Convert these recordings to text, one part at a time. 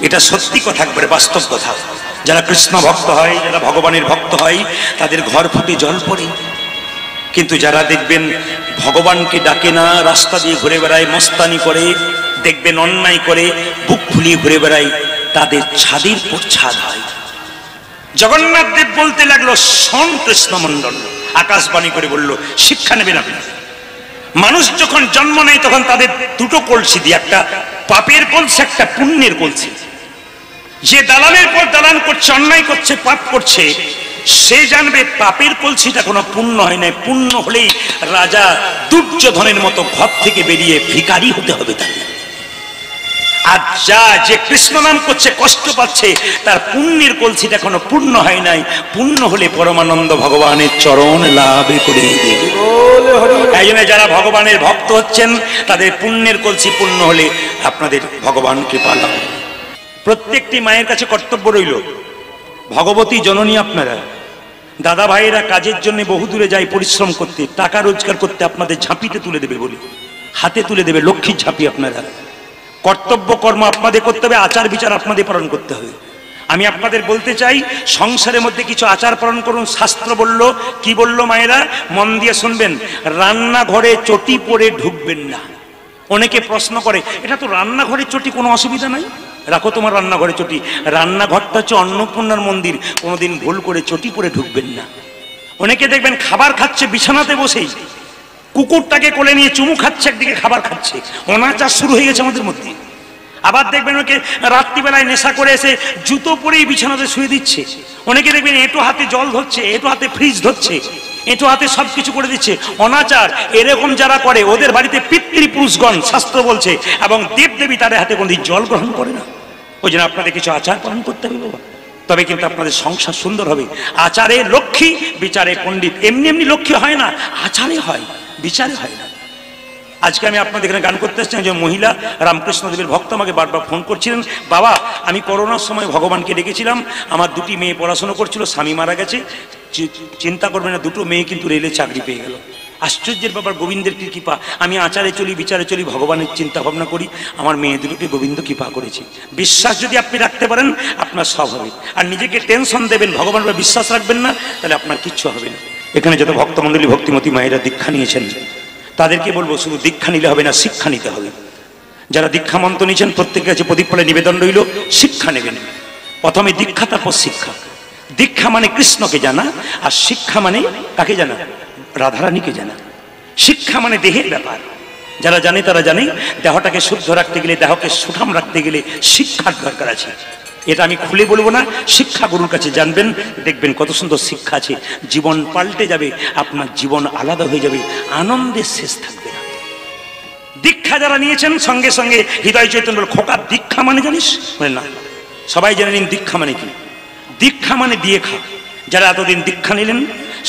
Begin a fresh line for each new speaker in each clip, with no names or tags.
এটা সত্যি কথা, একবারে বাস্তব কথা। যারা কৃষ্ণ ভক্ত হয়, যারা ভগবানের ভক্ত হয়, তাদের ঘর ফুটে জল পড়ে। কিন্তু যারা দেখবেন ভগবানকে ডাকে না, রাস্তা দিয়ে ঘুরে বেড়ায়, মস্তানি করে, দেখবেন অন্যায় করে, বুক ফুলিয়ে ঘুরে বেড়ায়, তাদের ছাদের পর ছাদ হয়। জগন্নাথ দেব বলতে লাগলো, শোন কৃষ্ণমন্ডল, আকাশবাণী করে বলল, শিক্ষা নেবেন আপনি। মানুষ যখন জন্ম নেয় তখন তাদের দুটো কলসি দিয়ে, একটা পাপের কলসি, একটা পুণ্যের কলসি। যে দালানের পর দালান করছে, অন্যায় করছে, পাপ করছে, সে জানবে পাপের কলসিটা কোনো পুণ্য হয় না। পুণ্য হলেই রাজা দুর্যোধনের মতো ঘর থেকে বেরিয়ে ভিখারি হতে হবে তাকে। আর যে কৃষ্ণ নাম করছে, কষ্ট পাচ্ছে, তার পুণ্যের কলসিটা কোনো পূর্ণ হয় নাই। পূর্ণ হলে পরমানন্দ ভগবানের চরণ লাভ করে দেবে। এই জন্য যারা ভগবানের ভক্ত হচ্ছেন, তাদের পুণ্যের কলসি পূর্ণ হলে আপনাদের ভগবানকে পালাম। প্রত্যেকটি মায়ের কাছে কর্তব্য রইল, ভগবতী জননী আপনারা, দাদা ভাইয়েরা কাজের জন্য বহু দূরে যায় পরিশ্রম করতে, টাকা রোজগার করতে, আপনাদের ঝাঁপিতে তুলে দেবে বলে, হাতে তুলে দেবে, লক্ষ্মীর ঝাঁপি আপনারা। কর্তব্য কর্ম আপনাদের করতে হবে, আচার বিচার আপনাদের পালন করতে হবে। আমি আপনাদের বলতে চাই, সংসারের মধ্যে কিছু আচার পালন করুন। শাস্ত্র বলল, কি বলল মায়েরা, মন দিয়ে শুনবেন, রান্নাঘরে চটি পরে ঢুকবেন না। অনেকে প্রশ্ন করে, এটা তো রান্নাঘরে চটি, কোনো অসুবিধা নাই, রাখো তোমার রান্নাঘরে চটি। রান্নাঘরটা হচ্ছে অন্নপূর্ণার মন্দির, কোনোদিন ভুল করে চটি পরে ঢুকবেন না। অনেকে দেখবেন খাবার খাচ্ছে বিছানাতে বসেই, কুকুরটাকে কোলে নিয়ে চুমু খাচ্ছে, একদিকে খাবার খাচ্ছে, অনাচার শুরু হয়ে গেছে আমাদের মধ্যে। আবার দেখবেন ওকে রাত্রিবেলায় নেশা করে এসে জুতো পরেই বিছানাতে শুয়ে দিচ্ছে। অনেকে দেখবেন এঁটো হাতে জল ধরছে, এঁটো হাতে ফ্রিজ ধরছে, এঁটো হাতে সবকিছু করে দিচ্ছে, অনাচার। এরকম যারা করে, ওদের বাড়িতে পিতৃপুরুষগণ, শাস্ত্র বলছে, এবং দেবদেবী তাদের হাতে কোনদিন জল গ্রহণ করে না। ওই জন্য আপনাদের কিছু আচার পালন করতে হবে বাবা, তবে কিন্তু আপনাদের সংসার সুন্দর হবে। আচারে লক্ষ্মী, বিচারে পণ্ডিত। এমনি এমনি লক্ষ্মী হয় না, আচারে হয়, বিচারে হয় না। আজকে আমি আপনাদের এখানে গান করতে এসেছি, যে মহিলা রামকৃষ্ণ দেবের ভক্ত আমাকে বারবার ফোন করছিলেন, বাবা আমি করোনার সময় ভগবানকে ডেকেছিলাম, আমার দুটি মেয়ে পড়াশোনা করছিল, স্বামী মারা গেছে, চিন্তা করবেন না, দুটো মেয়ে কিন্তু রেলে চাকরি পেয়ে গেল। আশ্চর্যের ব্যাপার, গোবিন্দের কি কৃপা। আমি আচারে চলি, বিচারে চলি, ভগবানের চিন্তা ভাবনা করি, আমার মেয়ে দুটোকে গোবিন্দ কৃপা করেছে। বিশ্বাস যদি আপনি রাখতে পারেন, আপনার সব হবে। আর নিজেকে টেনশন দেবেন, ভগবানের বিশ্বাস রাখবেন না, তাহলে আপনার কিচ্ছু হবে না। এখানে যত ভক্তমণ্ডলী, ভক্তিমতী মায়েরা দীক্ষা নিয়েছেন, তাদেরকে বলবো, শুধু দীক্ষা নিলে হবে না, শিক্ষা নিতে হবে। যারা দীক্ষা মন্ত্র নিয়েছেন, প্রত্যেকের কাছে প্রদীপ ফলে নিবেদন রইল, শিক্ষা নেবেন। প্রথমে দীক্ষা, তারপর শিক্ষা। দীক্ষা মানে কৃষ্ণকে জানা, আর শিক্ষা মানে কাকে জানা, রাধারানীকে জানা। শিক্ষা মানে দেহের ব্যাপার, যারা জানে তারা জানে, দেহটাকে শুদ্ধ রাখতে গেলে, দেহকে সুঠাম রাখতে গেলে শিক্ষার দরকার আছে। এটা আমি খুলে বলবো না, শিক্ষা গুরুর কাছে জানবেন, দেখবেন কত সুন্দর শিক্ষা আছে। জীবন পাল্টে যাবে, আপনার জীবন আলাদা হয়ে যাবে, আনন্দের শেষ থাকবে না। দীক্ষা যারা নিয়েছেন, সঙ্গে সঙ্গে হৃদয় চৈতন্য বলে, খোকা দীক্ষা মানে জানিস? বলে না। সবাই জেনে নিন দীক্ষা মানে কি। দীক্ষা মানে দিয়ে খা। যারা এতদিন দীক্ষা নিলেন,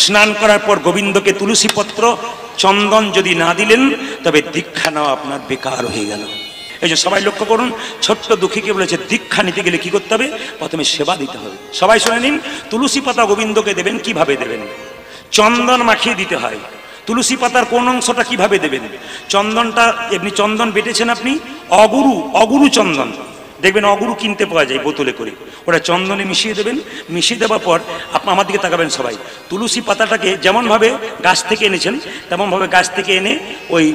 স্নান করার পর গোবিন্দকে তুলসী পত্র, চন্দন যদি না দিলেন, তবে দীক্ষা নেওয়া আপনার বেকার হয়ে গেল। এই যে সবাই লক্ষ্য করুন, ছোট্ট দুঃখীকে বলেছে দীক্ষা নিতে গেলে কি করতে হবে, প্রথমে সেবা দিতে হবে। সবাই শুনে নিন, তুলসী পাতা গোবিন্দকে দেবেন, কিভাবে দেবেন? চন্দন মাখিয়ে দিতে হয়। তুলসী পাতার কোন অংশটা কিভাবে দেবেন? চন্দনটা, এমনি চন্দন বেটেছেন আপনি, অগুরু চন্দন দেখবেন, অগুরু কিনতে পাওয়া যায় বোতলে করে, ওটা চন্দনে মিশিয়ে দেবেন। মিশিয়ে দেওয়ার পর আমার দিকে তাকাবেন সবাই, তুলসী পাতাটাকে যেমনভাবে গাছ থেকে এনেছেন, তেমনভাবে গাছ থেকে এনে ওই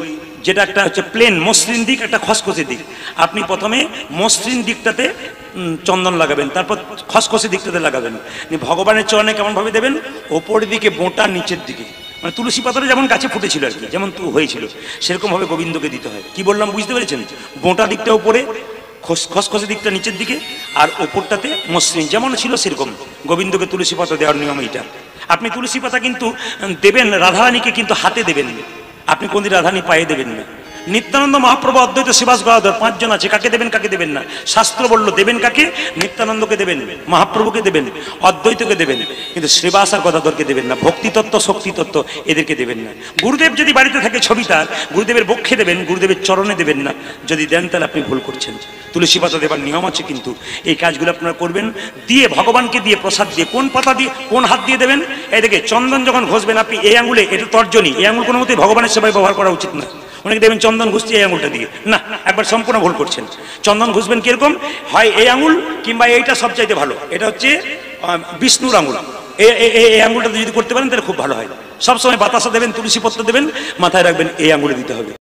যেটা একটা হচ্ছে প্লেন মসৃণ দিক, একটা খসখসে দিক, আপনি প্রথমে মসৃণ দিকটাতে চন্দন লাগাবেন, তারপর খসখসে দিকটাতে লাগাবেন। ভগবানের চরণে কেমনভাবে দেবেন? ওপরের দিকে বোঁটা, নিচের দিকে, মানে তুলসী পাতাটা যেমন গাছে ফুটেছিল আর কি, যেমন হয়েছিল, সেরকমভাবে গোবিন্দকে দিতে হয়। কি বললাম বুঝতে পেরেছেন? বোঁটা দিকটা উপরে, খসখসে দিকটা নিচের দিকে, আর ওপরটাতে মসৃণ, যেমন ছিল সেরকম গোবিন্দকে তুলসী পাতা দেওয়ার নিয়ম এইটা। আপনি তুলসী পাতা কিন্তু দেবেন রাধারানীকে, কিন্তু হাতে দেবেন, আপনি কোনদিন রাধারানী পায়ে দেবেন না। নিত্যানন্দ মহাপ্রভু, অদ্বৈত শ্রীবাস গদাধর, 5 জন আছে, কাকে দেবেন কাকে দেবেন না? শাস্ত্র বলল দেবেন কাকে? নিত্যানন্দকে দেবেন, মহাপ্রভুকে দেবেন, অদ্বৈতকে দেবেন, কিন্তু শ্রীবাস আর গদাধরকে দেবেন না। ভক্তিতত্ত্ব, শক্তিতত্ত্ব এদেরকে দেবেন না। গুরুদেব যদি বাড়িতে থাকে ছবি তার, গুরুদেবের বক্ষে দেবেন, গুরুদেবের চরণে দেবেন না। যদি দেন তাহলে আপনি ভুল করছেন। তুলসী পাতা দেবার নিয়ম আছে, কিন্তু এই কাজগুলো আপনারা করবেন। দিয়ে ভগবানকে দিয়ে প্রসাদ দিয়ে, কোন পাতা দিয়ে, কোন হাত দিয়ে দেবেন? এই দেখে চন্দন যখন ঘষবেন আপনি, এই আঙুলে, এটা তর্জনী, এই আঙুল কোনো মতে ভগবানের সেবায় ব্যবহার করা উচিত না। অনেকে দেখবেন চন্দন ঘুষছে এই আঙুলটা দিয়ে, না, একবার সম্পূর্ণ ভুল করছেন। চন্দন ঘুষবেন কিরকম হয়, এই আঙুল কিংবা এইটা সবচাইতে ভালো, এটা হচ্ছে বিষ্ণুর আঙুল, এই আঙুলটা যদি করতে পারেন তাহলে খুব ভালো হয়। সবসময় বাতাসা দেবেন, তুলসী পত্র দেবেন, মাথায় রাখবেন এই আঙুলে দিতে হবে।